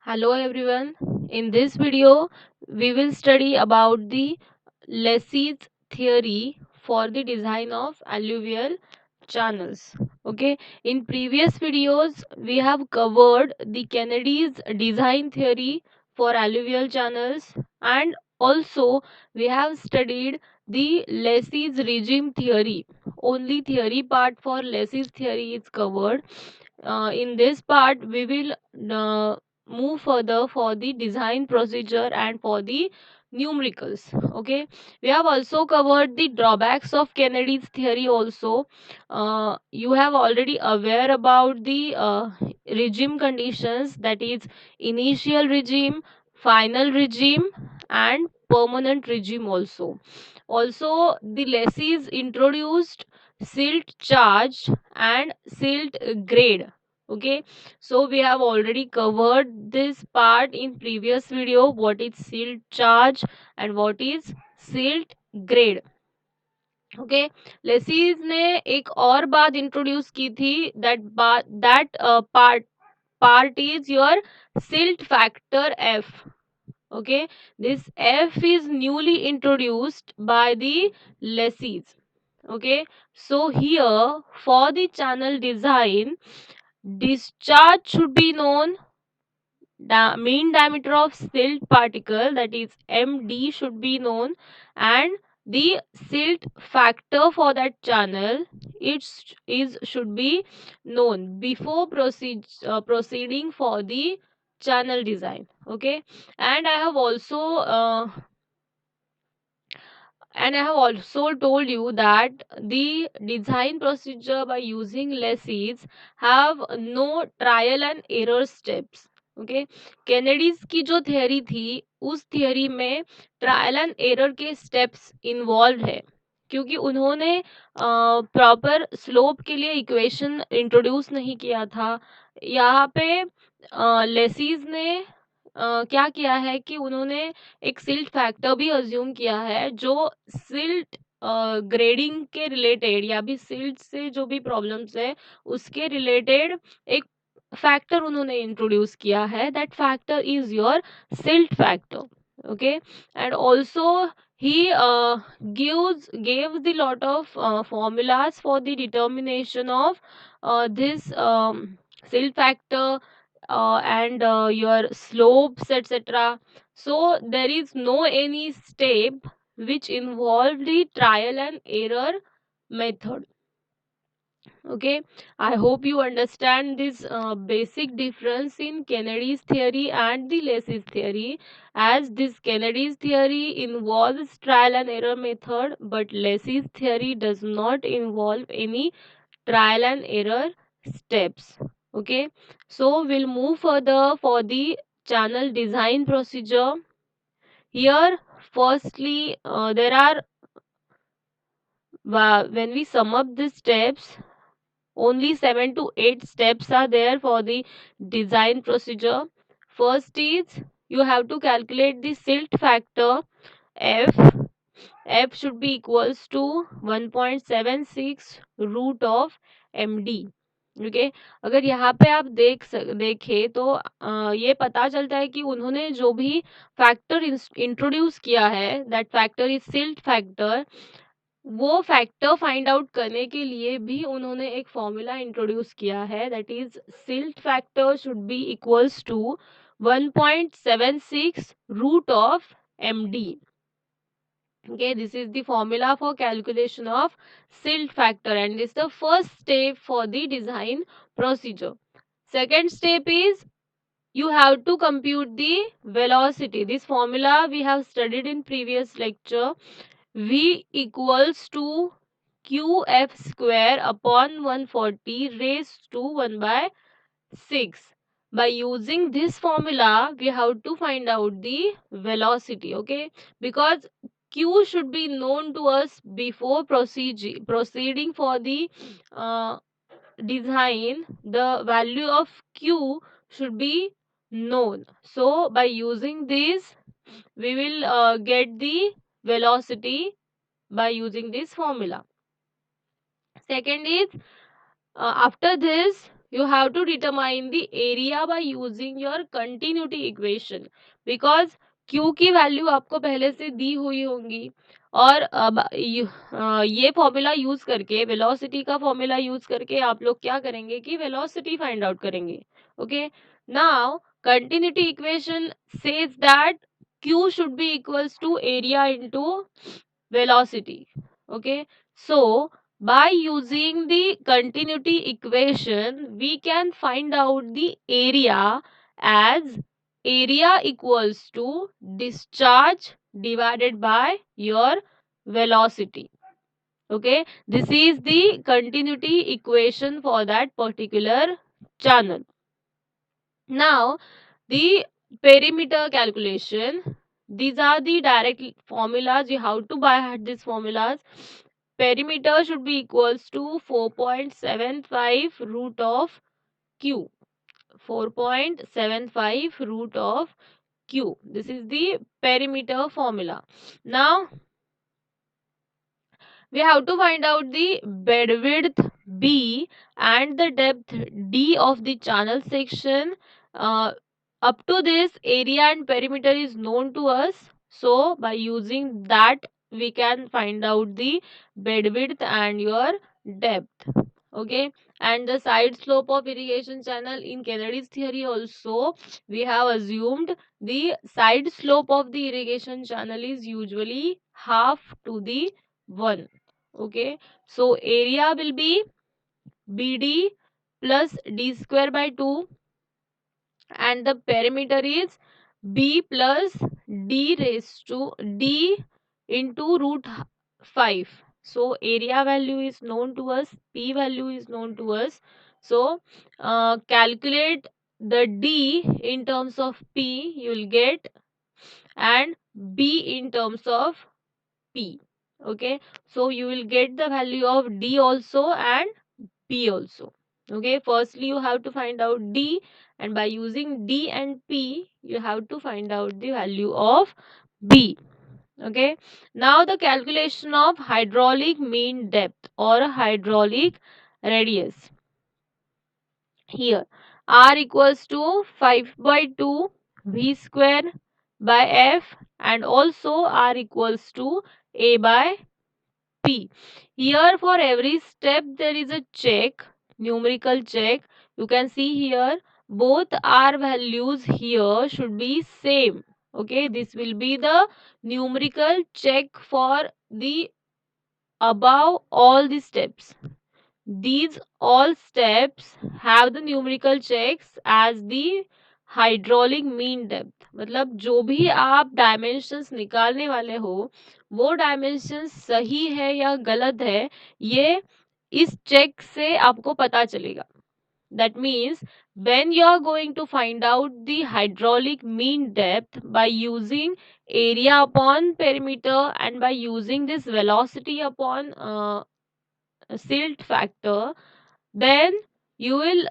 Hello everyone. In this video, we will study about the Lacy's theory for the design of alluvial channels. Okay, in previous videos, we have covered the Kennedy's design theory for alluvial channels, and also we have studied the Lacy's regime theory. Only theory part for Lacy's theory is covered. In this part, we will move further for the design procedure and for the numericals. Okay, we have also covered the drawbacks of Kennedy's theory also. You have already aware about the regime conditions, that is initial regime, final regime, and permanent regime also. Also, the lessees introduced silt charge and silt grade. Okay, so we have already covered this part in previous video, what is silt charge and what is silt grade. Okay, Lacey's ने एक और बात introduce की थी, that part is your silt factor F. Okay, this f is newly introduced by the lessees. Okay, so here for the channel design, discharge should be known, mean diameter of silt particle, that is md, should be known, and the silt factor for that channel, it is should be known before proceeding for the channel design. Okay, and I have also told you that the design procedure by using lessees have no trial and error steps. Okay, Kennedy's की जो theory थी, उस theory में trial and error के steps involve है, क्योंकि उन्होंने proper slope के लिए इक्वेशन इंट्रोड्यूस नहीं किया था. यहाँ पे लेसीज ने क्या किया है कि उन्होंने एक सिल्ट फैक्टर भी अज्यूम किया है, जो सिल्ट ग्रेडिंग के रिलेटेड या भी सिल्ट से जो भी प्रॉब्लम्स है उसके रिलेटेड एक फैक्टर उन्होंने इंट्रोड्यूस किया है. That factor is your silt factor. Okay, and also he gave the lot of formulas for the determination of this silt factor and your slopes, etc. So there is no any step which involve the trial and error method. Okay, I hope you understand this basic difference in Kennedy's theory and the Lacy's theory, as this Kennedy's theory involves trial and error method, but Lacy's theory does not involve any trial and error steps. Okay, so we'll move further for the channel design procedure. Here, firstly, there are when we sum up the steps, only 7 to 8 steps are there for the design procedure. First is you have to calculate the silt factor f. F should be equals to 1.76 root of md. Okay, अगर यहाँ पे आप देखें तो ये पता चलता है कि उन्होंने जो भी फैक्टर इंट्रोड्यूस किया है, that factor is silt factor, वो फैक्टर फाइंड आउट करने के लिए भी उन्होंने एक फॉर्मूला इंट्रोड्यूस किया है, that is silt factor should be equals to 1.76 root of md. Okay, this is the formula for calculation of silt factor, and this is the first step for the design procedure. Second step is you have to compute the velocity. This formula we have studied in previous lecture. V equals to qf square upon 140 raised to 1 by 6. By using this formula, we have to find out the velocity. Okay, because q should be known to us before proceeding for the uh, design. The value of q should be known. So by using this, we will get the velocity by using this formula. Second is, after this you have to determine the area by using your continuity equation, because q की value आपको पहले से दी हुई होंगी, और अब ये formula use करके, वेलोसिटी का फॉर्मूला यूज करके आप लोग क्या करेंगे कि वेलोसिटी फाइंड आउट करेंगे. Okay, now continuity equation says that q should be equals to area into velocity. Okay, so by using the continuity equation we can find out the area as area equals to discharge divided by your velocity. Okay, this is the continuity equation for that particular channel. Now the perimeter calculation, these are the direct formulas, you have to by heart these formulas. Perimeter should be equals to 4.75 root of q. 4.75 root of q. This is the perimeter formula. Now we have to find out the bed width B and the depth D of the channel section. Uh, Up to this, area and perimeter is known to us. So by using that, we can find out the bed width and your depth. Okay, and the side slope of irrigation channel in Kennedy's theory also, we have assumed the side slope of the irrigation channel is usually half to the 1. Okay, so area will be BD plus D square by 2, and the perimeter is B plus D raised to D into root 5. So area value is known to us, P value is known to us. So calculate the D in terms of P, you will get, and B in terms of P. Okay, so you will get the value of D also and P also. Okay, firstly you have to find out D, and by using D and P you have to find out the value of B. Okay, now the calculation of hydraulic mean depth or hydraulic radius. Here R equals to 5 by 2 V square by F, and also R equals to A by P. Here for every step there is a check, numerical check. You can see here both R values here should be same. Okay, this will be the numerical check for the above all the steps. These all steps have the numerical checks as the hydraulic mean depth. मतलब जो भी आप dimensions निकालने वाले हो वो dimensions सही है या गलत है, ये इस चेक से आपको पता चलेगा. That means when you are going to find out the hydraulic mean depth by using area upon perimeter and by using this velocity upon silt factor, then you will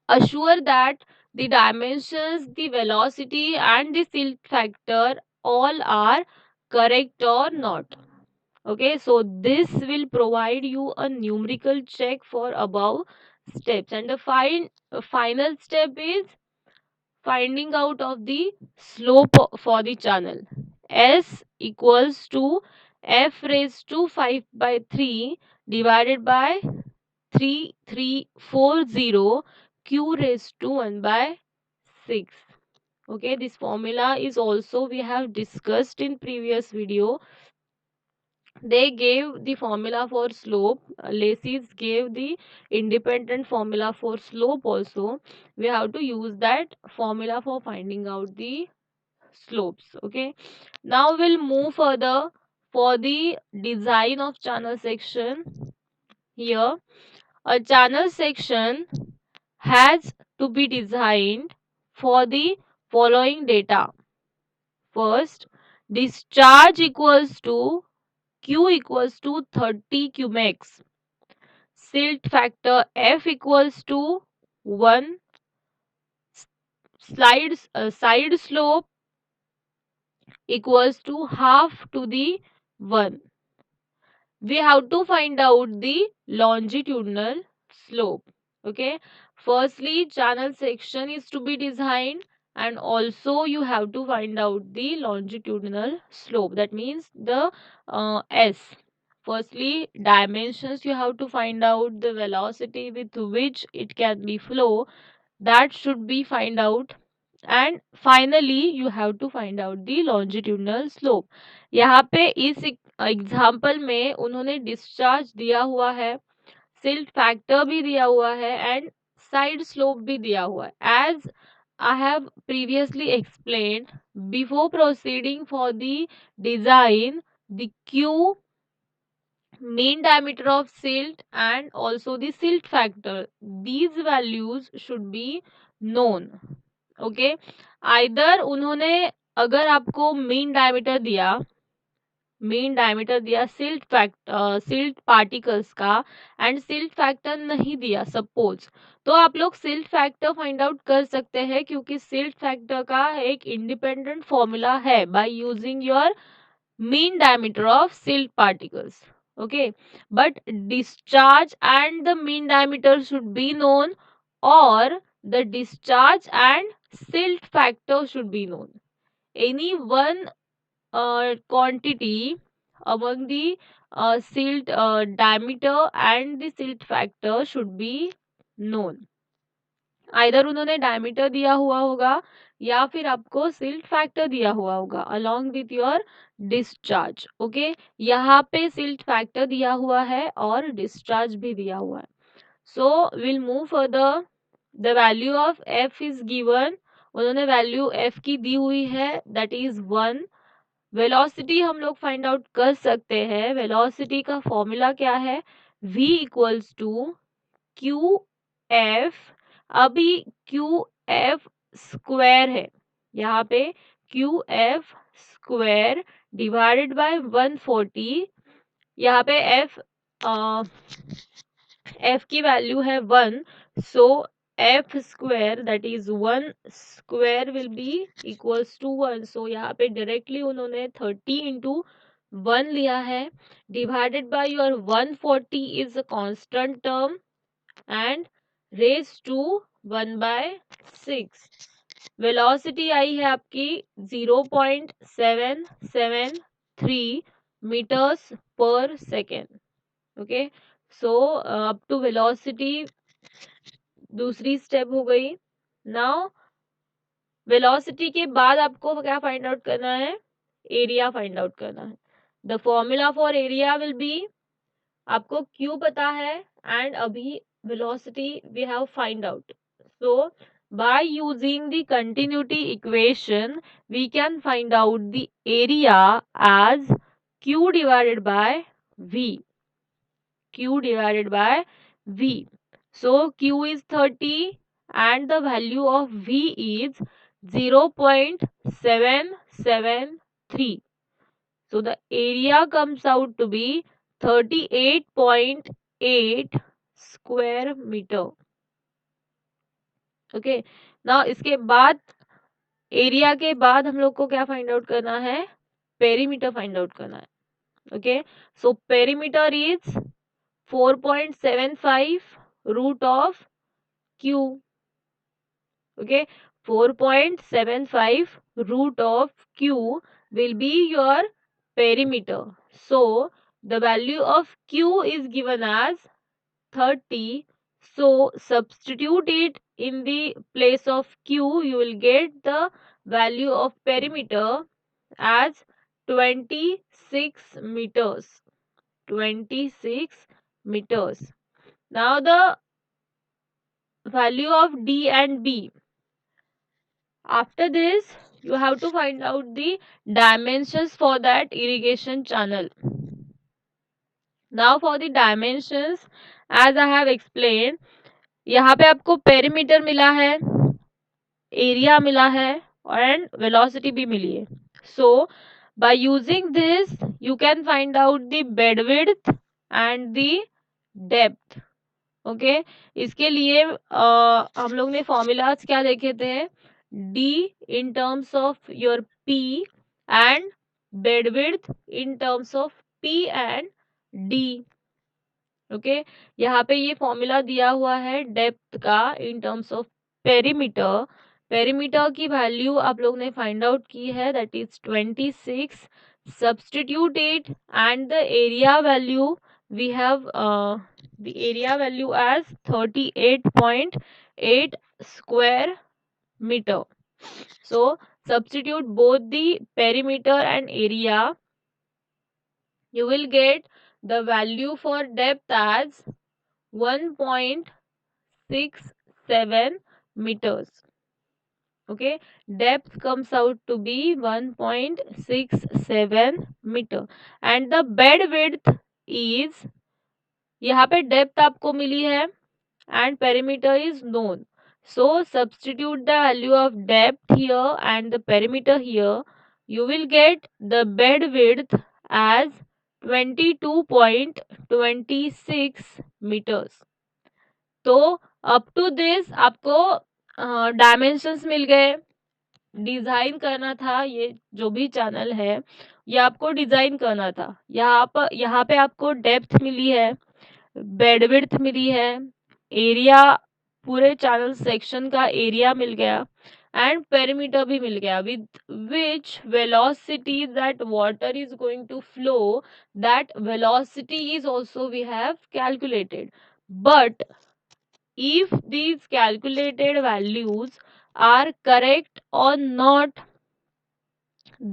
assure that the dimensions, the velocity and the silt factor all are correct or not. Okay, so this will provide you a numerical check for above steps, and the final step is finding out of the slope for the channel. S equals to F raised to 5 by 3 divided by 3340 q raised to 1 by 6. Okay, this formula is also we have discussed in previous video. They gave the formula for slope. Lacy's gave the independent formula for slope also. We have to use that formula for finding out the slopes. Okay, now we'll move further for the design of channel section. Here a channel section has to be designed for the following data. First, discharge equals to Q equals to 30 cumex. Silt factor F equals to 1. Side slope equals to half to the 1. We have to find out the longitudinal slope. Okay, firstly channel section is to be designed, and also you have to find out the longitudinal slope, that means the s. Firstly dimensions you have to find out, the velocity with which it can be flow, that should be find out, and finally you have to find out the longitudinal slope. यहाँ पे इस example में उन्होंने discharge दिया हुआ है, silt factor भी दिया हुआ है, एंड साइड स्लोप भी दिया हुआ है. As I have previously explained, before proceeding for the design, the Q, mean diameter of silt, and also the silt factor, these values should be known. Okay, either उन्होंने अगर आपको mean diameter दिया silt particles का, and silt factor नहीं दिया suppose, तो आप लोग सिल्ट फैक्टर फाइंड आउट कर सकते हैं, क्योंकि सिल्ट फैक्टर का एक इंडिपेंडेंट फॉर्मूला है by using your mean diameter of silt particles. Okay, but discharge and the mean diameter should be known, or the discharge and silt factor should be known. Any one quantity among the silt diameter and the silt factor should be known. Either उन्होंने diameter दिया हुआ होगा या फिर आपको silt factor दिया हुआ होगा along with your discharge. Okay, यहाँ पे सिल्ट फैक्टर दिया हुआ है और डिस्चार्ज भी दिया हुआ है. So will move further. The value of F is given. उन्होंने वैल्यू एफ की दी हुई है, दैट इज 1. वेलोसिटी हम लोग फाइंड आउट कर सकते हैं. वेलोसिटी का फॉर्मूला क्या है? v equals to Q F. अभी क्यू एफ स्क्वायर है, यहाँ पे Q F square divided by 140. यहाँ पे एफ की वैल्यू है 1, so F square that is 1 square will be equals to 1. So यहाँ पे डायरेक्टली उन्होंने 30 इंटू 1 लिया है, divided by your 140 is a constant term, and raise to 1/6. Velocity आई है आपकी 0.773 मीटर्स पर second. Okay, so up to velocity दूसरी स्टेप हो गई. नाउ वेलोसिटी के बाद आपको क्या फाइंड आउट करना है? एरिया फाइंड आउट करना है. The formula for area will be, आपको क्यू पता है एंड अभी velocity we have find out. So by using the continuity equation we can find out the area as q divided by v. q divided by v. So q is 30 and the value of v is 0.773. So the area comes out to be 38.8 square meter. Okay, now इसके बाद area के बाद हम लोग को क्या find out करना है? पेरीमीटर फाइंड आउट करना है. Okay, so perimeter is 4.75 root of Q. Okay, 4.75 root of q will be your perimeter. So the value of q is given as 30. So substitute it in the place of q, you will get the value of perimeter as 26 meters. 26 meters. Now the value of d and b. After this, you have to find out the dimensions for that irrigation channel. Now for the dimensions, as I have explained, यहाँ पे आपको perimeter मिला है, area मिला है and velocity भी मिली है. So by using this you can find out the bed width and the depth. Okay, इसके लिए हम लोग ने फॉर्मूलाज क्या देखे थे? d in terms of your p and bed width in terms of p and d. Okay, यहाँ पे ये फॉर्मूला दिया हुआ है डेप्थ का in terms of perimeter. Perimeter की वैल्यू आप लोग ने फाइंड आउट की है, that is 26। Substitute it and the area value, we have the area value as 38.8 square meter. So substitute both the perimeter and area. You will get the value for depth as 1.67 meters. Okay, depth comes out to be 1.67 meter and the bed width is, यहाँ पे depth आपको मिली है and perimeter is known. So substitute the value of depth here and the perimeter here. You will get the bed width as 22.26 meters. तो up to this आपको dimensions मिल गए। Design करना था ये जो भी चैनल है, ये आपको डिजाइन करना था। यहाँ पे आपको डेप्थ मिली है, बेडविड्थ मिली है, एरिया, पूरे चैनल सेक्शन का एरिया मिल गया एंड पेरीमीटर भी मिल गया, with which velocity that water is going to flow, that velocity is also we have calculated. But if these calculated values are correct or not,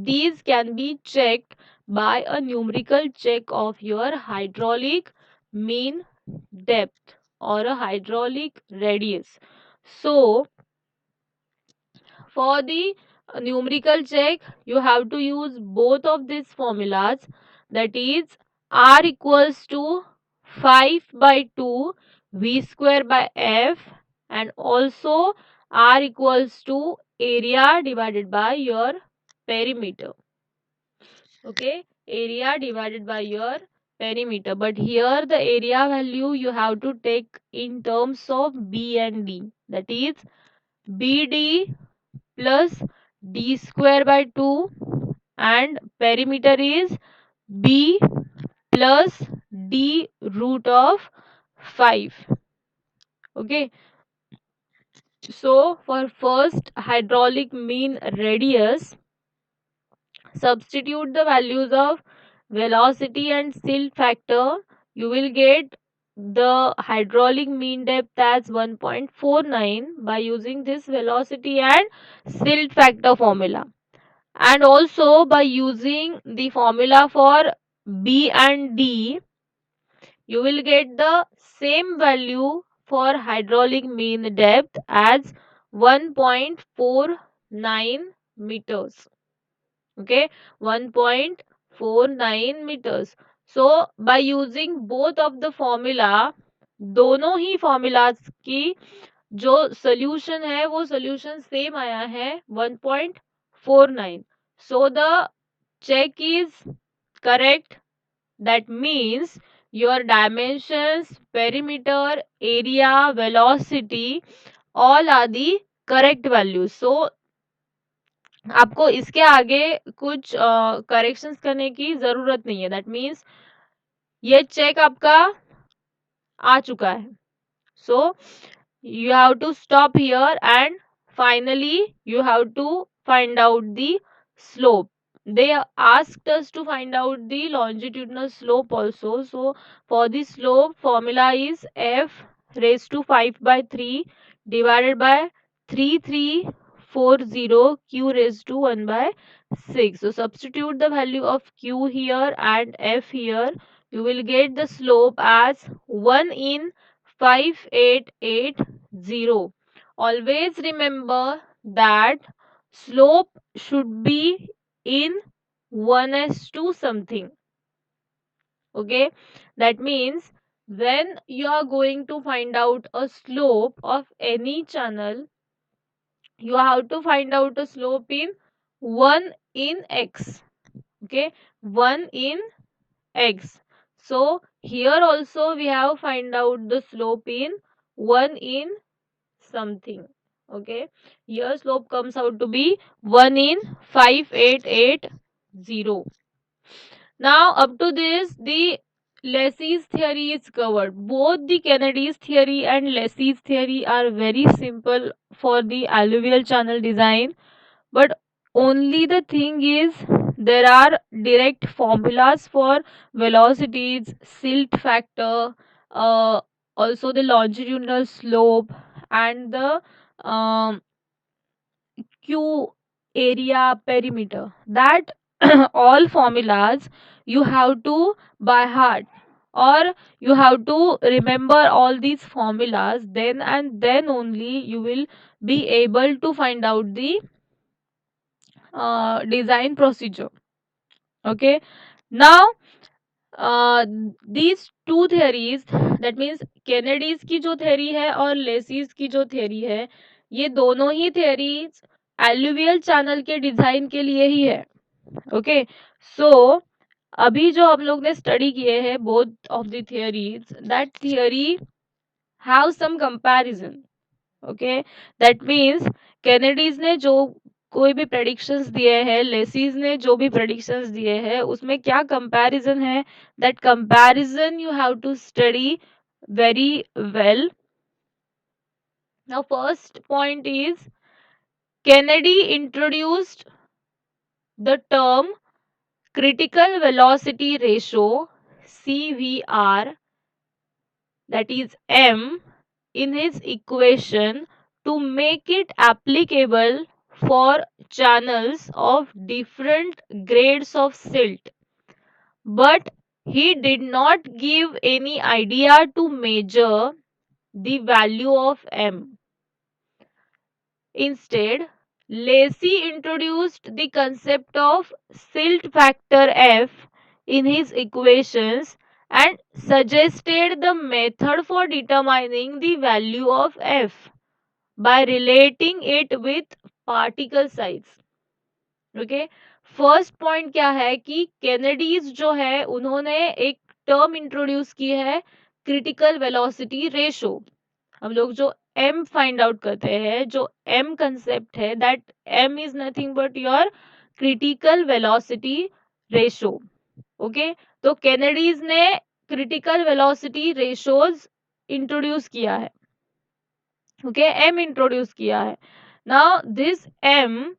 these can be checked by a numerical check of your hydraulic mean depth or a hydraulic radius. So for the numerical check, you have to use both of these formulas, that is R equals to 5 by 2 V square by F, and also R equals to area divided by your perimeter. Okay, area divided by your perimeter. But here the area value you have to take in terms of B and D, that is BD plus D square by 2 and perimeter is B plus D root of 5. Okay, so for first hydraulic mean radius, substitute the values of velocity and silt factor. You will get the hydraulic mean depth as 1.49 by using this velocity and silt factor formula. And also by using the formula for B and D, you will get the same value for hydraulic mean depth as 1.49 meters. Okay, 1.49 meters. So by using both of the formula, दोनों ही formulas की जो solution है वो solution same आया है 1.49. So the check is correct. That means your dimensions, perimeter, area, velocity, all are the correct values. So आपको इसके आगे कुछ करेक्शंस करने की जरूरत नहीं है। दैट मीन्स ये चेक आपका आ चुका है। सो you have to stop here and finally you have to find out the slope. They asked us to find out the longitudinal slope also. So for the slope, formula is f raised to 5 by 3 divided by 3340 q raised to 1 by 6. So substitute the value of q here and f here. You will get the slope as 1 in 5880. Always remember that slope should be in 1:2 something. Okay, that means when you are going to find out a slope of any channel, you have to find out a slope in 1 in x. Okay, 1 in x. So here also we have find out the slope in 1 in something. Okay, here slope comes out to be 1 in 5880. Now up to this, the Lacy's theory is covered. Both the Kennedy's theory and Lacy's theory are very simple for the alluvial channel design, but only the thing is there are direct formulas for velocities, silt factor, uh, also the longitudinal slope, and the um, Q area perimeter. That all formulas you have to by heart, or you have to remember all these formulas, then and then only you will be able to find out the design procedure. Okay, now uh, these two theories, that means Kennedy's की जो theory है और Lacy's की जो theory है, ये दोनों ही theories alluvial channel के डिजाइन के लिए ही है. ओके, सो अभी जो हम लोग ने स्टडी किए हैं both of the theories, that theory have some comparison. Okay, that means Kennedy's ने जो कोई भी प्रेडिक्शंस दिए हैं, लेसीज ने जो भी प्रेडिक्शंस दिए हैं, उसमें क्या कंपैरिजन है, that comparison you have to study very well. Now first point is Kennedy introduced the term critical velocity ratio, CVR, that is M, in his equation to make it applicable for channels of different grades of silt. But he did not give any idea to measure the value of M. Instead, Lacy introduced the concept of silt factor F in his equations and suggested the method for determining the value of F by relating it with particle size. Okay, first point क्या है कि कैनेडीज जो है उन्होंने एक term introduce की है, critical velocity ratio. हम लोग जो m फाइंड आउट करते हैं, जो m कंसेप्ट है, that m is nothing but your critical velocity ratio. Okay, तो कैनेडीज ने क्रिटिकल वेलोसिटी रेशोज इंट्रोड्यूस किया है. ओके, m इंट्रोड्यूस किया है. नाउ दिस m,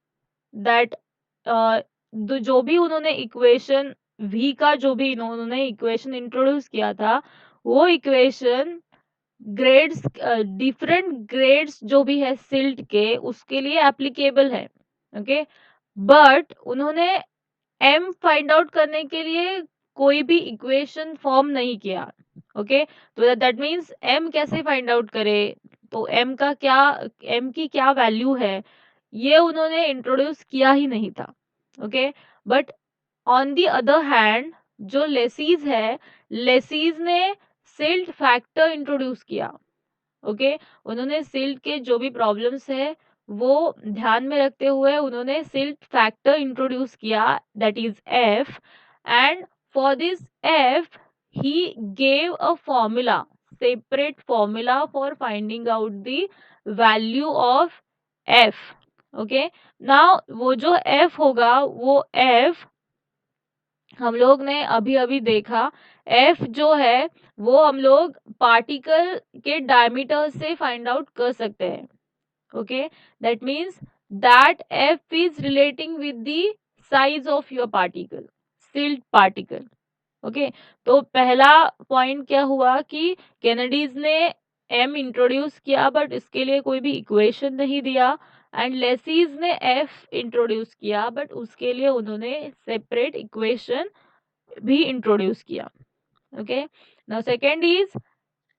दैट जो भी उन्होंने इक्वेशन v का जो भी उन्होंने इक्वेशन इंट्रोड्यूस किया था, वो इक्वेशन ग्रेड्स, डिफरेंट ग्रेड्स जो भी है सिल्ट के, उसके लिए एप्लीकेबल है. ओके, बट उन्होंने m फाइंड आउट करने के लिए कोई भी इक्वेशन फॉर्म नहीं किया. ओके, तो दैट मीन्स m कैसे फाइंड आउट करे, तो m का क्या, m की क्या वैल्यू है, ये उन्होंने इंट्रोड्यूस किया ही नहीं था. Okay, but on the other hand जो लेसीज है, लेसीज ने सिल्ट फैक्टर इंट्रोड्यूस किया. ओके, उन्होंने सिल्ट के जो भी प्रॉब्लम्स है वो ध्यान में रखते हुए उन्होंने सिल्ट फैक्टर इंट्रोड्यूस किया, that is F. And for this F he gave a formula, separate formula for finding out the value of F. Okay, now वो जो एफ होगा, वो एफ हम लोग ने अभी अभी देखा, एफ जो है वो हम लोग पार्टिकल के डायमीटर से फाइंड आउट कर सकते हैं. Okay, that means that F is relating with the size of your particle, silt particle. Okay, तो पहला पॉइंट क्या हुआ कि कैनेडीज ने एम इंट्रोड्यूस किया बट इसके लिए कोई भी इक्वेशन नहीं दिया, एंड लेसीज ने एफ इंट्रोड्यूस किया बट उसके लिए उन्होंने सेपरेट इक्वेशन भी इंट्रोड्यूस किया. Okay, now second is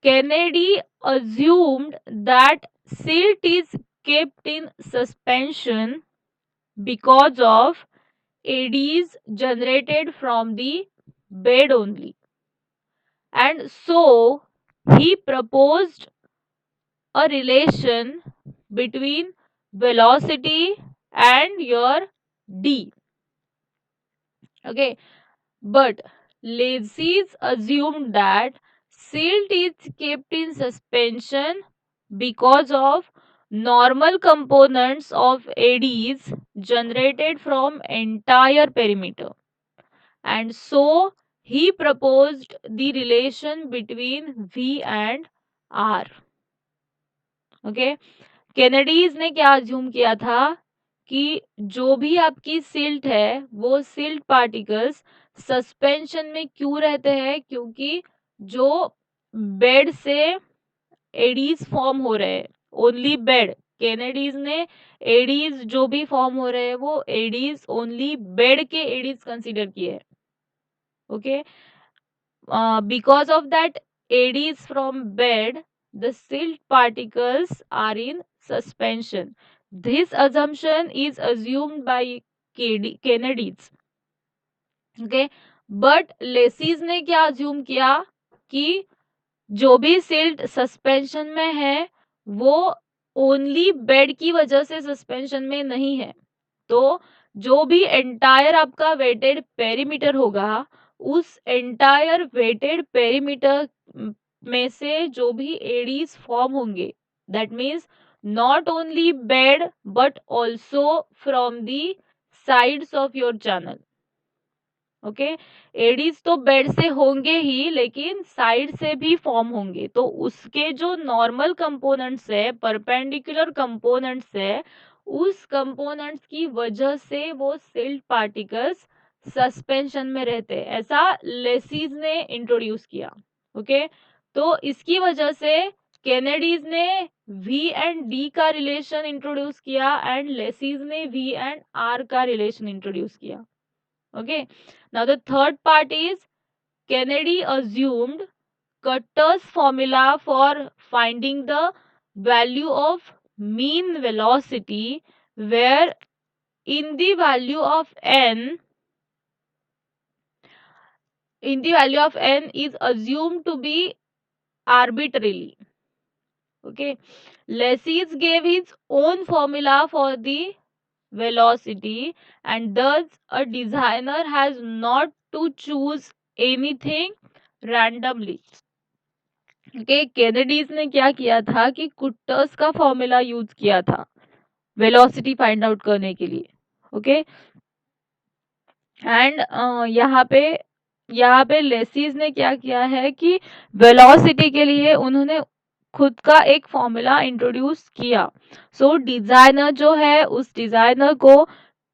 Kennedy assumed that silt is kept in suspension because of eddies generated from the bed only, and so he proposed a relation between velocity and your d. Okay, but Lacy's assumed that silt is kept in suspension because of normal components of eddies generated from entire perimeter, and so he proposed the relation between V and R. Okay, Kennedy's ने क्या assume किया था कि जो भी आपकी silt है वो सिल्ट पार्टिकल्स सस्पेंशन में क्यों रहते हैं, क्योंकि जो बेड से एडीज फॉर्म हो रहे हैं, ओनली बेड, केनेडीज ने एडीज जो भी फॉर्म हो रहे हैं वो एडीज ओनली बेड के एडीज कंसीडर किए हैं. Okay, because of that eddies from bed, the silt particles are in suspension. This assumption is assumed by Kennedys. Okay, but laces ने क्या assume किया कि जो भी सिल्ट सस्पेंशन में है वो ओनली बेड की वजह से सस्पेंशन में नहीं है. तो जो भी एंटायर आपका वेटेड पेरीमीटर होगा, उस एंटायर वेटेड पेरीमीटर में से जो भी एडीज फॉर्म होंगे, that means not only bed but also from the sides of your channel. Okay, eddies तो बेड से होंगे ही लेकिन साइड से भी फॉर्म होंगे. तो उसके जो नॉर्मल कंपोनेंट्स है, परपेंडिकुलर कंपोनेंट्स है, उस कंपोनेंट्स की वजह से वो सिल्ट पार्टिकल्स सस्पेंशन में रहते हैं. ऐसा लेसिस ने इंट्रोड्यूस किया. ओके, तो इसकी वजह से केनेडीज ने वी एंड डी का रिलेशन इंट्रोड्यूस किया एंड लेसिस ने वी एंड आर का रिलेशन इंट्रोड्यूस किया. Okay. Now the third part is Kennedy assumed Cutter's formula for finding the value of mean velocity, where in the value of n is assumed to be arbitrarily. Okay, Lecis gave his own formula for the velocity, and thus a designer has not to choose anything randomly. Okay, केनेडीज ने क्या किया था कि कुट्टर्स का formula use किया था velocity find out करने के लिए. ओके, एंड यहाँ पे लेसिस ने क्या किया है कि वेलोसिटी के लिए उन्होंने खुद का एक फॉर्मूला इंट्रोड्यूस किया. सो डिजाइनर जो है, उस डिजाइनर को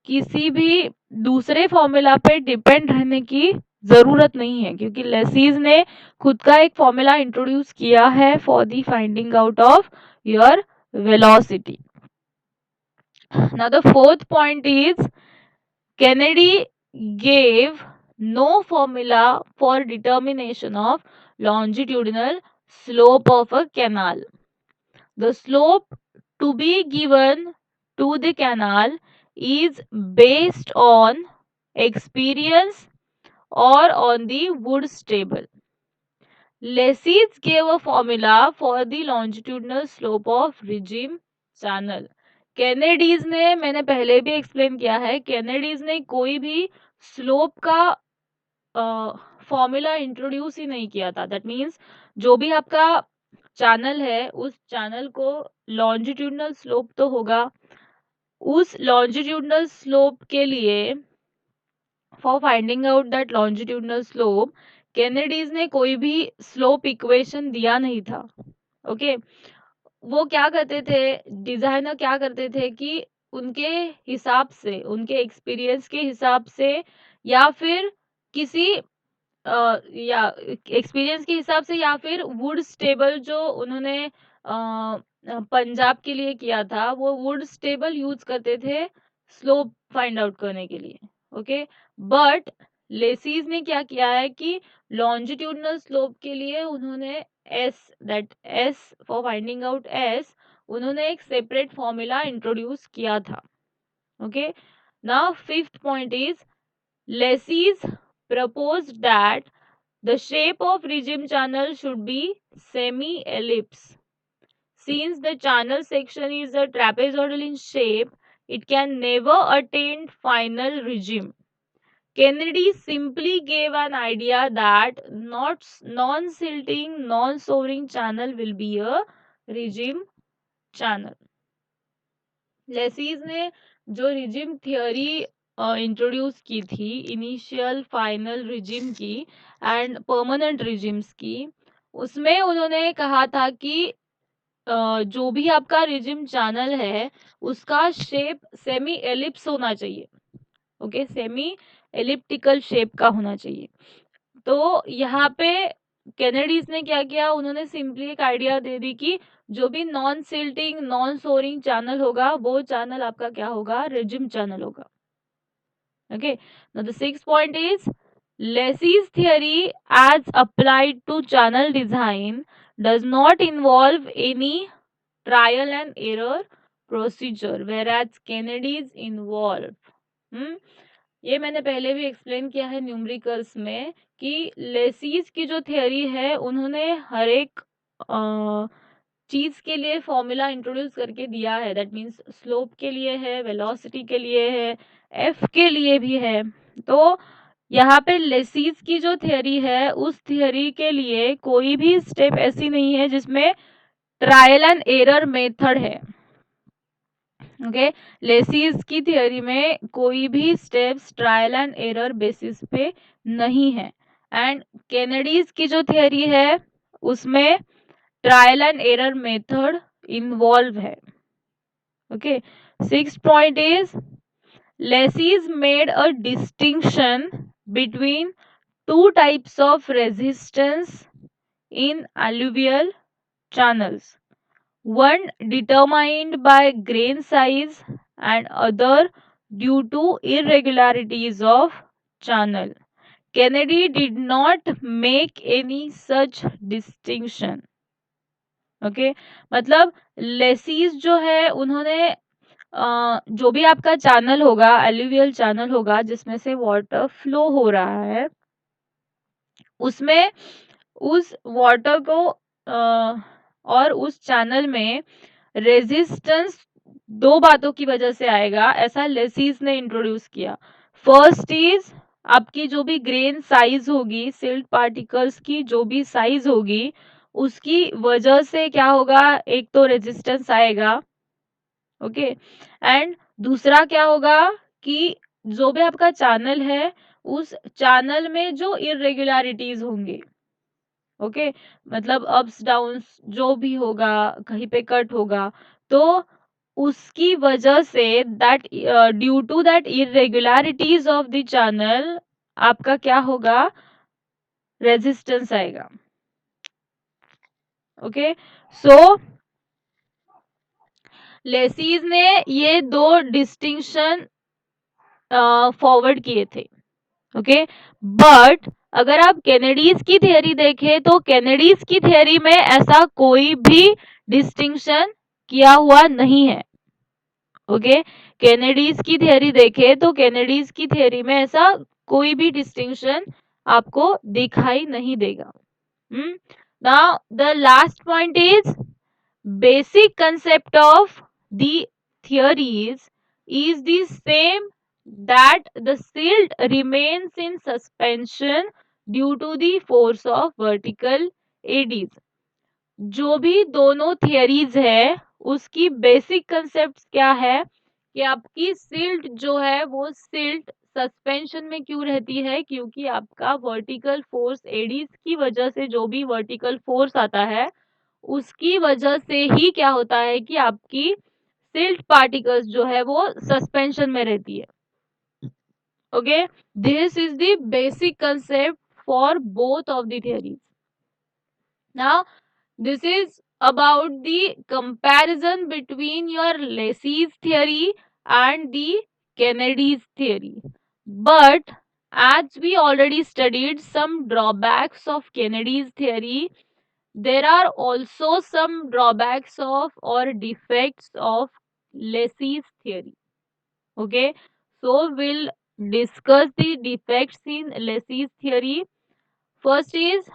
किसी भी दूसरे फॉर्मूला पे डिपेंड रहने की जरूरत नहीं है, क्योंकि लेसिस ने खुद का एक फॉर्मूला इंट्रोड्यूस किया है for the finding out of your velocity. Now the fourth point is Kennedy gave no formula for determination of longitudinal slope of a canal. The slope to be given to the canal is based on experience or on the Woods table. Lecis gave a formula for the longitudinal slope of regime channel. कैनेडीज ने, मैंने पहले भी explain किया है, कैनेडीज ने कोई भी slope का फॉर्मूला इंट्रोड्यूस ही नहीं किया था. दैट मीन्स जो भी आपका चैनल है उस चैनल को लॉन्जिट्यूडनल स्लोप तो होगा. उस लॉन्जिट्यूडनल स्लोप के लिए for finding out that longitudinal slope Kennedy's ने कोई भी स्लोप इक्वेशन दिया नहीं था. ओके, वो क्या करते थे, डिजाइनर क्या करते थे कि उनके हिसाब से, उनके एक्सपीरियंस के हिसाब से, या फिर किसी या एक्सपीरियंस के हिसाब से, या फिर वुड्स टेबल जो उन्होंने पंजाब के लिए किया था, वो वुड्स टेबल यूज करते थे स्लोप फाइंड आउट करने के लिए. ओके, बट लेसिस ने क्या किया है कि लॉन्जिट्यूडनल स्लोप के लिए उन्होंने S for finding out S, उन्होंने एक सेपरेट फॉर्मूला इंट्रोड्यूस किया था. Okay, now fifth point is laces proposed that the shape of regime channel should be semi-ellipse. Since the channel section is a trapezoidal in shape, it can never attain final regime. Kennedy simply gave an idea that not non-silting, non-soaring channel will be a regime channel. Laces ने जो regime theory introduce की थी, initial final regime की and permanent regimes की, उसमें उन्होंने कहा था कि जो भी आपका रिजिम चैनल है उसका शेप सेमी एलिप्स होना चाहिए। ओके, सेमी एलिप्टिकल शेप का होना चाहिए। तो यहाँ पे कैनेडीज ने क्या किया, उन्होंने सिंपली एक आइडिया दे दी कि जो भी non silting non scouring channel होगा वो चैनल आपका क्या होगा, रिजिम चैनल होगा। Okay, now the sixth point is Lacy's theory as applied to channel design does not involve any trial and error procedure whereas Kennedy's involve। ये मैंने पहले भी एक्सप्लेन किया है न्यूमेरिकल्स में कि लेसीज की जो थियरी है उन्होंने हर एक चीज के लिए फॉर्मूला इंट्रोड्यूस करके दिया है। दैट मीन्स स्लोप के लिए है, वेलोसिटी के लिए है, एफ के लिए भी है। तो यहाँ पे लेसीज की जो थियरी है उस थियरी के लिए कोई भी स्टेप ऐसी नहीं है जिसमें ट्रायल एंड एरर मेथड है। ओके, लेसीज की थियरी में कोई भी steps trial and error basis पे नहीं है एंड कैनेडीज की जो थियरी है उसमें trial and error method involve है। Okay, six point is Lacey's made a distinction between two types of resistance in alluvial channels, one determined by grain size and other due to irregularities of channel. Kennedy did not make any such distinction. Okay, मतलब lessee's जो है उन्होंने जो भी आपका channel होगा, alluvial channel होगा जिसमें से वाटर फ्लो हो रहा है, उसमें उस वाटर को और उस चैनल में रेजिस्टेंस दो बातों की वजह से आएगा, ऐसा लेसीज ने इंट्रोड्यूस किया। फर्स्ट इज आपकी जो भी ग्रेन साइज होगी, सिल्ट पार्टिकल्स की जो भी साइज होगी उसकी वजह से क्या होगा, एक तो रेजिस्टेंस आएगा। ओके, एंड दूसरा क्या होगा कि जो भी आपका चैनल है उस चैनल में जो इरेगुलरिटीज होंगे, ओके, मतलब अप्स डाउन्स जो भी होगा, कहीं पे कट होगा, तो उसकी वजह से that due to that irregularities of the channel आपका क्या होगा, रेजिस्टेंस आएगा। ओके, सो लेसीज ने ये दो डिस्टिंक्शन फॉरवर्ड किए थे। ओके, बट अगर आप कैनेडीज की थियरी देखें तो कैनेडीज की थियरी में ऐसा कोई भी डिस्टिंक्शन किया हुआ नहीं है। ओके, कैनेडीज की थियरी देखें तो कैनेडीज की थियरी में ऐसा कोई भी डिस्टिंक्शन आपको दिखाई नहीं देगा। Now the last point is basic concept of the theories is the same, that the silt remains in suspension due to the force of vertical eddies। जो भी दोनों थियरीज है उसकी बेसिक कंसेप्ट क्या है कि आपकी सिल्ट जो है वो सिल्ट सस्पेंशन में क्यों रहती है, क्योंकि आपका वर्टिकल फोर्स एडीज की वजह से जो भी वर्टिकल फोर्स आता है उसकी वजह से ही क्या होता है कि आपकी सिल्ट पार्टिकल्स जो है वो सस्पेंशन में रहती है। Okay, this is the basic concept for both of the theories. Now this is about the comparison between your Lacy's theory and the Kennedy's theory. But as we already studied some drawbacks of Kennedy's theory, there are also some drawbacks of or defects of Lacy's theory. Okay, so we'll discuss the defects in Lacy's theory. First is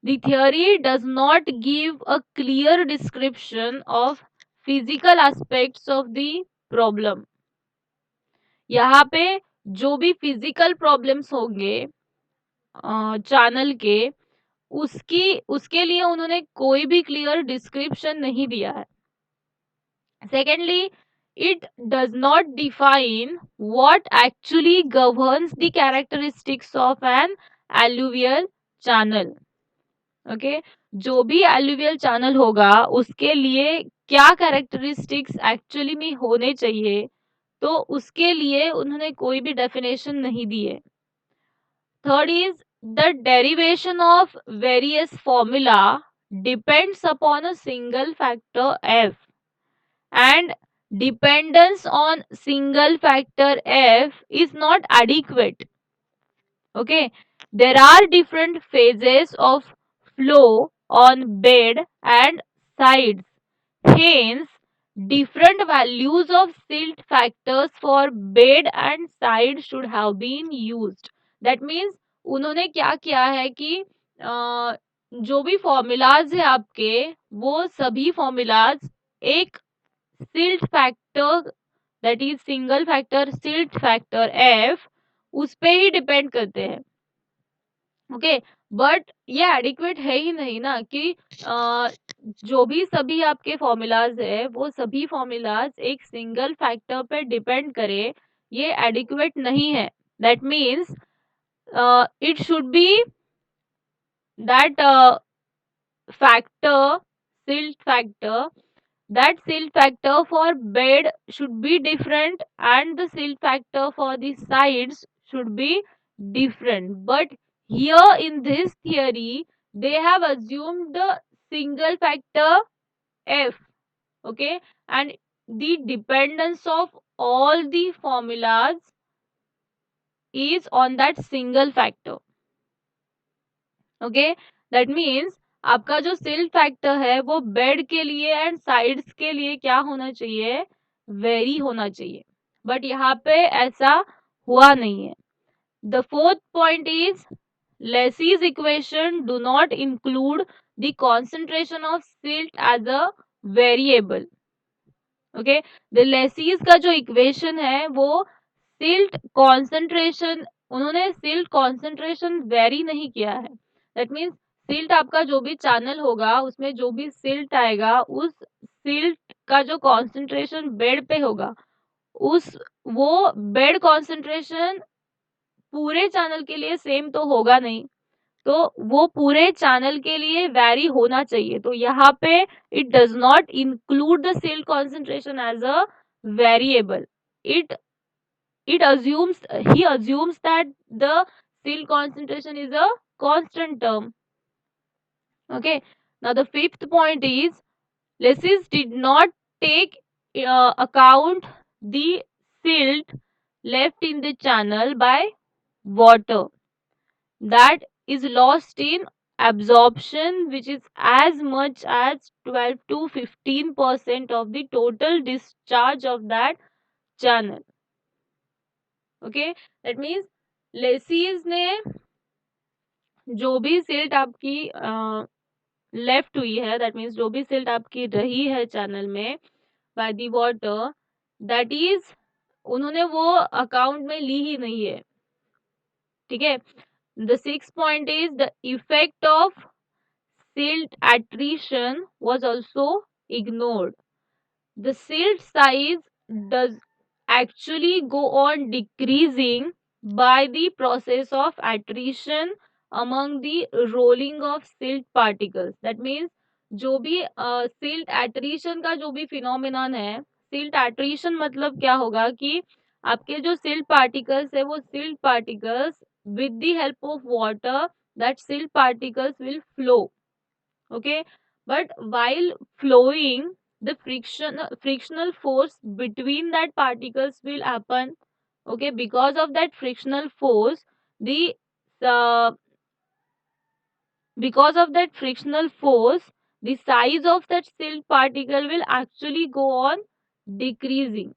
the theory does not give a clear description of physical aspects of the problem। यहाँ पे जो भी physical problems होंगे channel के, उसके लिए उन्होंने कोई भी क्लियर डिस्क्रिप्शन नहीं दिया है। Secondly, it does not define what actually governs the characteristics of an alluvial channel. Okay, जो भी एलुवियल चैनल होगा उसके लिए क्या कैरेक्टरिस्टिक्स एक्चुअली में होने चाहिए, तो उसके लिए उन्होंने कोई भी डेफिनेशन नहीं दी है. Third is the derivation of various formula depends upon a single factor F, and dependence on single factor f is not adequate. Okay, there are different phases of flow on bed and sides, hence different values of silt factors for bed and side should have been used. That means उन्होंने क्या किया है कि जो भी formulas है आपके, वो सभी फॉर्मूलाज एक silt factor, that is single factor silt factor F, उस पे ही डिपेंड करते हैं. ओके, बट ये एडिक्वेट है ही नहीं ना कि जो भी सभी आपके फॉर्मूलाज है वो सभी फॉर्मूलाज एक सिंगल फैक्टर पे डिपेंड करे, ये एडिक्वेट नहीं है. That means it should be that factor silt factor, that silt factor for bed should be different and the silt factor for the sides should be different. But here in this theory they have assumed the single factor f. Okay, and the dependence of all the formulas is on that single factor. Okay, that means आपका जो silt factor है वो bed के लिए and sides के लिए क्या होना चाहिए, वेरी होना चाहिए. बट यहाँ पे ऐसा हुआ नहीं है. The fourth point is Lacey's equation do not include the concentration of silt as a variable. Okay, the Lacey's का जो इक्वेशन है वो सिल्ट कॉन्सेंट्रेशन, उन्होंने सिल्ट कॉन्सेंट्रेशन वेरी नहीं किया है. दैट मीन्स सिल्ट आपका जो भी चैनल होगा उसमें जो भी सिल्ट आएगा उस सिल्ट का जो कॉन्सेंट्रेशन बेड पे होगा, उस वो बेड कॉन्सेंट्रेशन पूरे चैनल के लिए सेम तो होगा नहीं, तो वो पूरे चैनल के लिए वैरी होना चाहिए. तो यहाँ पे it does not include the silt concentration as a variable. It it assumes he assumes that the silt concentration is a constant term. Okay, now the fifth point is Lesis did not take account the silt left in the channel by water that is lost in absorption, which is as much as 12 to 15% of the total discharge of that channel. Okay, that means lessee's ने जो भी silt आपकी left हुई है, that means जो भी silt आपकी रही है चैनल में by the water, that is उन्होंने वो अकाउंट में ली ही नहीं है. ठीक है. The six point is the effect of silt attrition was also ignored. The silt size does actually go on decreasing by the process of attrition among the rolling of silt particles. That means जो भी silt attrition का जो भी phenomenon है, silt attrition मतलब क्या होगा कि आपके जो silt particles है वो silt particles with the help of water, that silt particles will flow. Okay, but while flowing the frictional force between that particles will happen. Okay, because of that frictional force the uh, because of that frictional force the size of that silt particle will actually go on decreasing.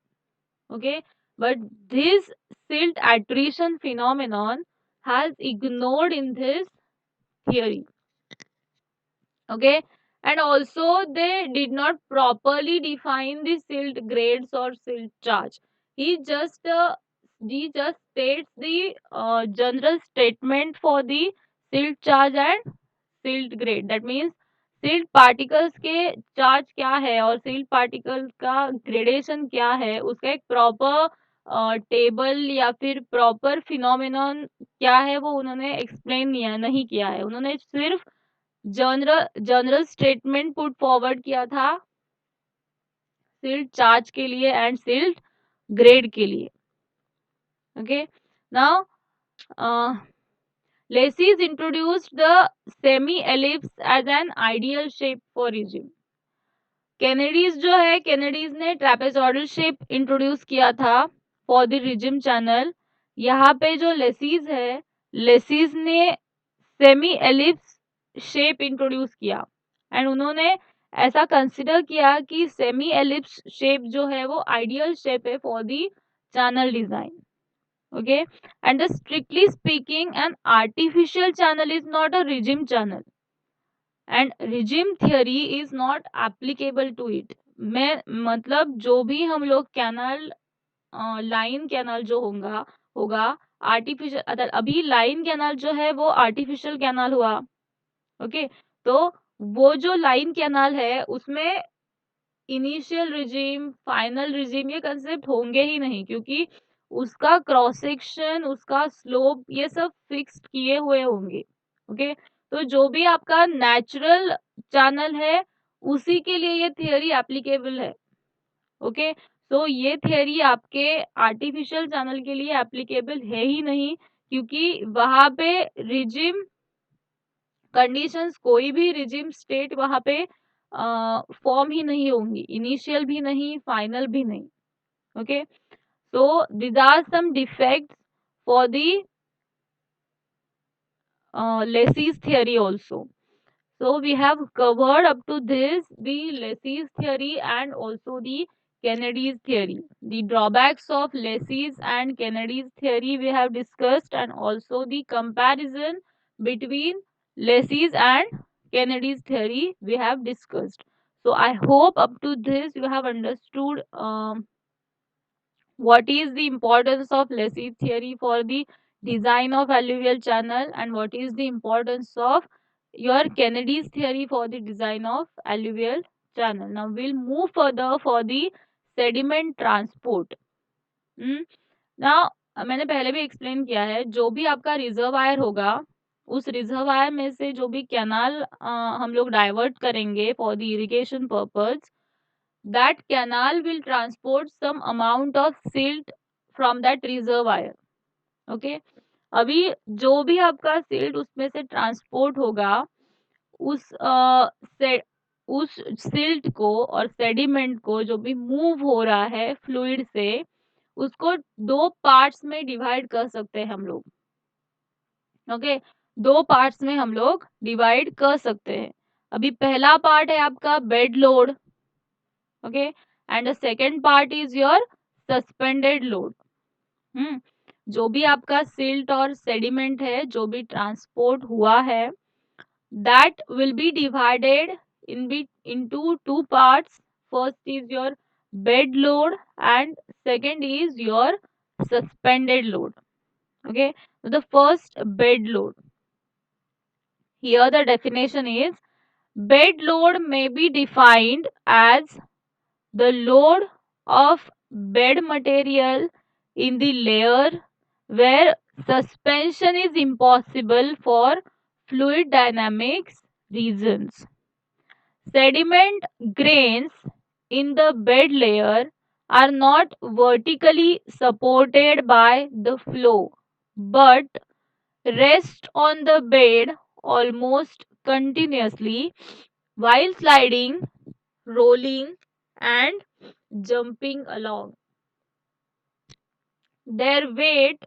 Okay, but this silt attrition phenomenon has ignored in this theory. Okay, and also they did not properly define the silt grades or silt charge. He just states the general statement for the silt charge and silt grade. That means silt particles के charge क्या है और silt particles का gradation क्या है, उसका एक proper table या फिर प्रॉपर फिनोमेनन क्या है वो उन्होंने एक्सप्लेन नहीं किया है। उन्होंने सिर्फ general general statement put forward किया था सिल्ट चार्ज के लिए एंड सिल्ट ग्रेड के लिए। Okay, now Lacies introduced the semi-ellipse as an ideal shape for regime. कैनेडीज जो है, कैनेडीज ने ट्रेपेजॉइडल शेप इंट्रोड्यूस किया था फॉर द रिजिम चैनल। यहाँ पे जो लेसीज है, लेसीज ने सेमी एलिप्स शेप इंट्रोड्यूस किया एंड उन्होंने ऐसा कंसिडर किया कि सेमी एलिप्स शेप जो है वो आइडियल शेप है for the channel design. Okay, and strictly speaking an artificial channel is not a regime channel and regime theory is not applicable to it। मैं मतलब जो भी हम लोग कैनाल लाइन कैनाल जो होगा होगा आर्टिफिशियल, अगर अभी लाइन कैनाल जो है वो आर्टिफिशियल कैनाल हुआ। ओके, तो वो जो लाइन कैनाल है उसमें इनिशियल रिजीम, फाइनल रिजीम ये कंसेप्ट होंगे ही नहीं, क्योंकि उसका क्रॉस सेक्शन, उसका स्लोप ये सब फिक्स्ड किए हुए होंगे। ओके, तो जो भी आपका नेचुरल चैनल है उसी के लिए ये थियरी एप्लीकेबल है। ओके, तो ये थियरी आपके आर्टिफिशियल चैनल के लिए एप्लीकेबल है ही नहीं, क्योंकि वहां पे रिजिम कंडीशंस, कोई भी रिजिम स्टेट वहां पे फॉर्म ही नहीं होंगी, इनिशियल भी नहीं, फाइनल भी नहीं। Okay, so these are some defects for the Lacy's theory also. So we have covered up to this the Lacy's theory and also the Kennedy's theory. The drawbacks of Lacy's and Kennedy's theory we have discussed, and also the comparison between Lacy's and Kennedy's theory we have discussed. So I hope up to this you have understood what is the importance of Lacy theory for the design of alluvial channel and what is the importance of your Kennedy's theory for the design of alluvial channel. Now we'll move further for the sediment transport. Now मैंने पहले भी explain किया है, जो भी आपका reservoir होगा उस रिजर्वायर में से जो भी कैनाल हम लोग डाइवर्ट करेंगे for the irrigation purpose, that canal will transport some amount of silt from that reservoir। Okay, अभी जो भी आपका सिल्ट उसमें से ट्रांसपोर्ट होगा उस उस सिल्ट को और सेडिमेंट को जो भी मूव हो रहा है फ्लूइड से, उसको दो पार्ट्स में डिवाइड कर सकते हैं हम लोग। ओके, दो पार्ट्स में हम लोग डिवाइड कर सकते हैं। अभी पहला पार्ट है आपका bed load, okay, and the second part is your suspended load। जो भी आपका सिल्ट और सेडिमेंट है जो भी ट्रांसपोर्ट हुआ है, that will be divided into two parts। first is your bed load and second is your suspended load। okay, so the first bed load, here the definition is bed load may be defined as the load of bed material in the layer where suspension is impossible for fluid dynamics reasons। Sediment grains in the bed layer are not vertically supported by the flow but rest on the bed almost continuously while sliding, rolling, and jumping along. Their weight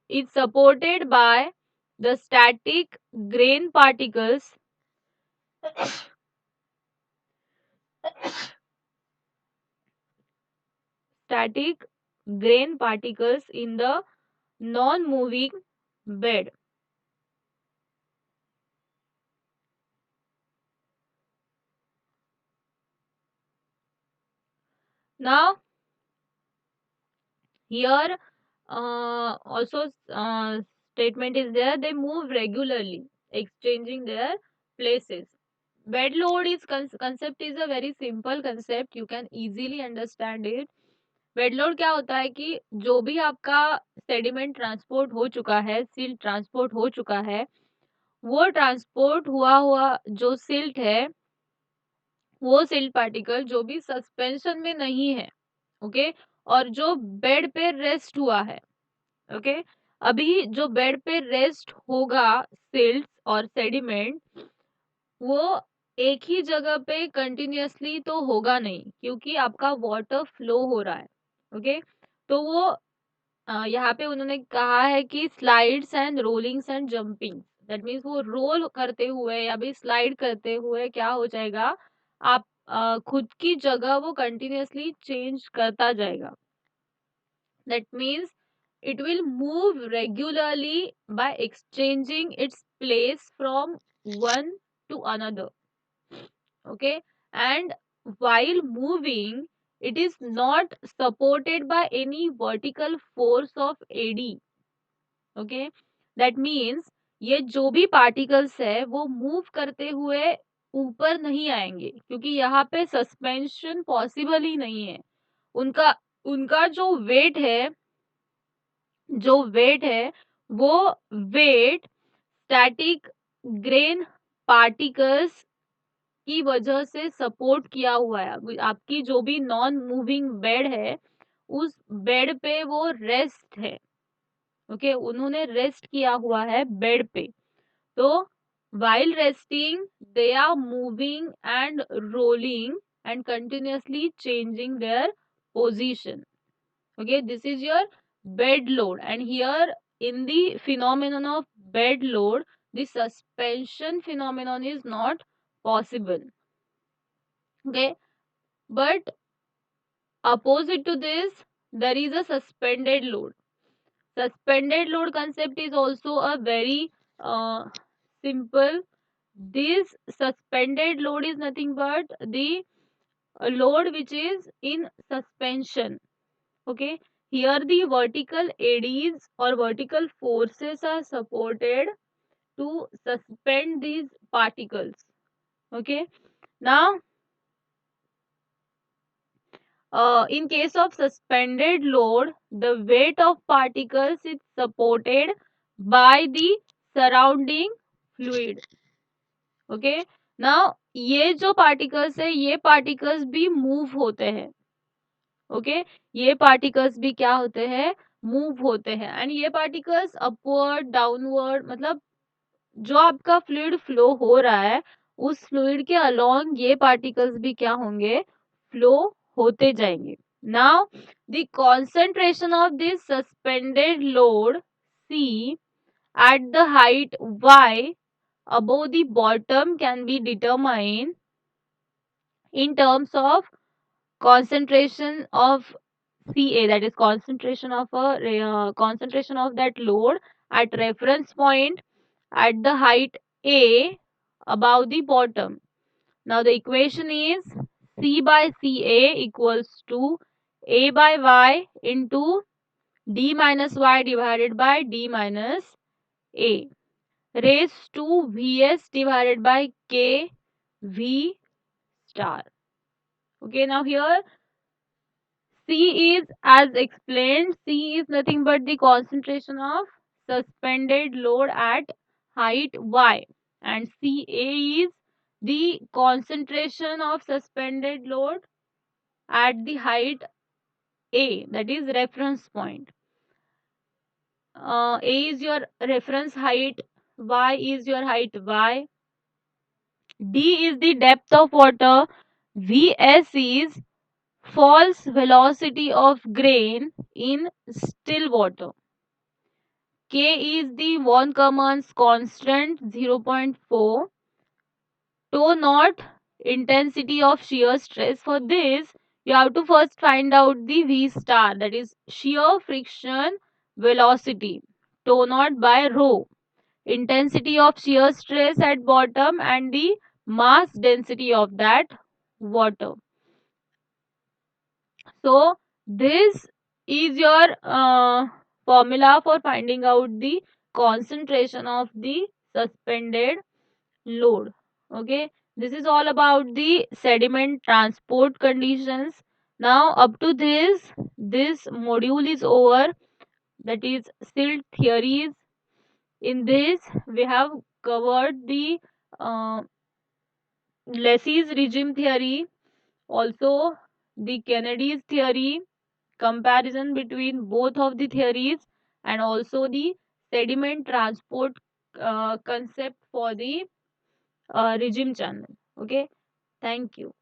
is supported by the grain particles static grain particles in the non-moving bed। Now here also statement is there, they move regularly exchanging their places, Bed load is concept is a very simple concept, you can easily understand it. Bed load क्या होता है कि जो भी आपका sediment transport हो चुका है, सिल्ट ट्रांसपोर्ट हो चुका है, वो ट्रांसपोर्ट हुआ हुआ जो सिल्ट है, वो सिल्ट पार्टिकल जो भी सस्पेंशन में नहीं है, ओके, और जो बेड पे रेस्ट हुआ है, ओके, अभी जो बेड पे रेस्ट होगा सिल्ट और सेडिमेंट, वो एक ही जगह पे कंटिन्यूअसली तो होगा नहीं, क्योंकि आपका वाटर फ्लो हो रहा है, ओके। तो वो यहाँ पे उन्होंने कहा है कि slides and Rawlings and jumping, that means वो रोल करते हुए या भी स्लाइड करते हुए क्या हो जाएगा, आप खुद की जगह वो कंटिन्यूअसली चेंज करता जाएगा। That means it will move regularly by exchanging its place from one to another, okay, and while moving it is not supported by any vertical force of AD, okay, that means ये जो भी particles है वो move करते हुए ऊपर नहीं आएंगे, क्योंकि यहाँ पे सस्पेंशन पॉसिबल ही नहीं है। उनका उनका जो वेट है वो वेट स्टैटिक ग्रेन पार्टिकल्स की वजह से सपोर्ट किया हुआ है। आपकी जो भी नॉन मूविंग बेड है, उस बेड पे वो रेस्ट है, ओके, उन्होंने रेस्ट किया हुआ है बेड पे। तो while resting they are moving and rolling and continuously changing their position, okay, this is your bed load. And here in the phenomenon of bed load, the suspension phenomenon is not possible, okay, but opposite to this there is a suspended load. Suspended load concept is also a very simple. This suspended load is nothing but the load which is in suspension, okay. Here the vertical ADs or vertical forces are supported to suspend these particles, okay. Now in case of suspended load, the weight of particles is supported by the surrounding fluid, okay. Now ये जो particles है, ये particles भी move होते हैं, okay, ये particles भी क्या होते हैं, मूव होते हैं। एंड ये पार्टिकल्स अपवर्ड डाउनवर्ड, मतलब जो आपका फ्लूइड फ्लो हो रहा है उस फ्लूइड के अलोंग ये पार्टिकल्स भी क्या होंगे, फ्लो होते जाएंगे। Now the concentration of this suspended load C at the height y above the bottom can be determined in terms of concentration of Ca, that is concentration of that load at reference point at the height A above the bottom. Now the equation is C by Ca equals to A by Y into D minus Y divided by D minus A raised to Vs divided by K V star. Okay, now here C is, as explained, C is nothing but the concentration of suspended load at height Y, and Ca is the concentration of suspended load at the height A, that is reference point. A is your reference height, Y is your height Y, D is the depth of water, Vs is false velocity of grain in still water. K is the von Karman's constant 0.4. Tau naught intensity of shear stress. For this, you have to first find out the V star, that is shear friction velocity. Tau naught by rho. Intensity of shear stress at bottom and the mass density of that water. So this is your formula for finding out the concentration of the suspended load, okay. This is all about the sediment transport conditions. Now, up to this module is over. That is silt theories. In this, we have covered the uh, Lessie's regime theory, also the Kennedy's theory, comparison between both of the theories, and also the sediment transport concept for the regime channel. Okay, thank you.